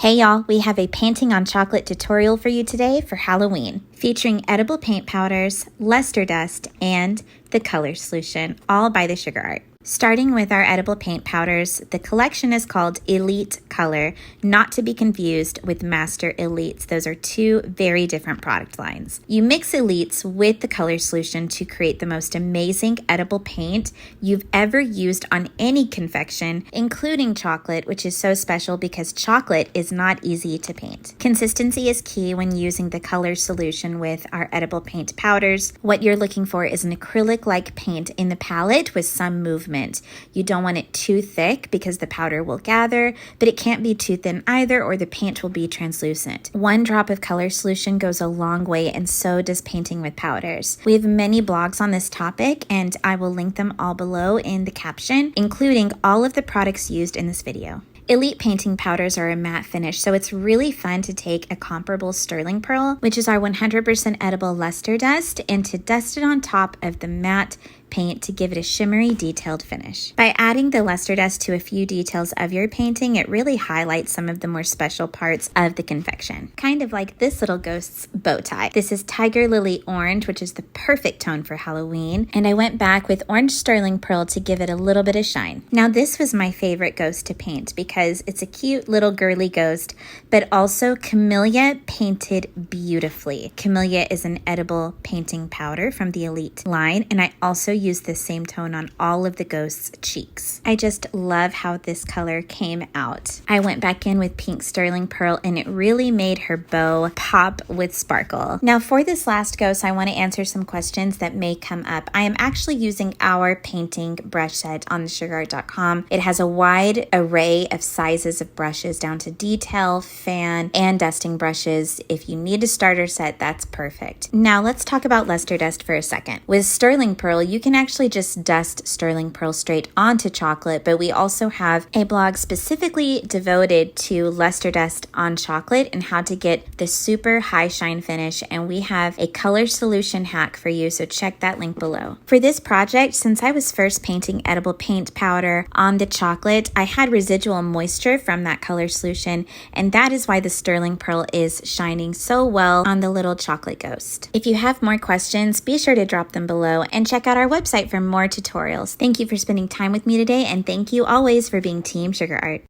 Hey y'all, we have a painting on chocolate tutorial for you today for Halloween, featuring edible paint powders, luster dust, and the color solution, all by the Sugar Art. Starting with our edible paint powders, the collection is called Elite Color, not to be confused with Master Elites. Those are two very different product lines. You mix Elites with the color solution to create the most amazing edible paint you've ever used on any confection, including chocolate, which is so special because chocolate is not easy to paint. Consistency is key when using the color solution with our edible paint powders. What you're looking for is an acrylic-like paint in the palette with some movement. You don't want it too thick because the powder will gather, but it can't be too thin either or the paint will be translucent. One drop of color solution goes a long way, and so does painting with powders. We have many blogs on this topic, and I will link them all below in the caption, including all of the products used in this video. Elite painting powders are a matte finish, so it's really fun to take a comparable sterling pearl, which is our 100% edible luster dust, and to dust it on top of the matte paint to give it a shimmery, detailed finish. By adding the luster dust to a few details of your painting, it really highlights some of the more special parts of the confection. Kind of like this little ghost's bow tie. This is Tiger Lily Orange, which is the perfect tone for Halloween, and I went back with orange sterling pearl to give it a little bit of shine. Now this was my favorite ghost to paint because it's a cute little girly ghost, but also Camellia painted beautifully. Camellia is an edible painting powder from the Elite line, and I also use the same tone on all of the ghost's cheeks. I just love how this color came out. I went back in with pink sterling pearl, and it really made her bow pop with sparkle. Now for this last ghost, I want to answer some questions that may come up. I am actually using our painting brush set on thesugarart.com. It has a wide array of sizes of brushes down to detail, fan, and dusting brushes. If you need a starter set, that's perfect. Now let's talk about luster dust for a second. With sterling pearl, you can actually just dust sterling pearl straight onto chocolate, but we also have a blog specifically devoted to luster dust on chocolate and how to get the super high shine finish, and we have a color solution hack for you, so check that link below. For this project, since I was first painting edible paint powder on the chocolate, I had residual moisture from that color solution, and that is why the sterling pearl is shining so well on the little chocolate ghost. If you have more questions, be sure to drop them below and check out our website for more tutorials. Thank you for spending time with me today, and thank you always for being Team Sugar Art.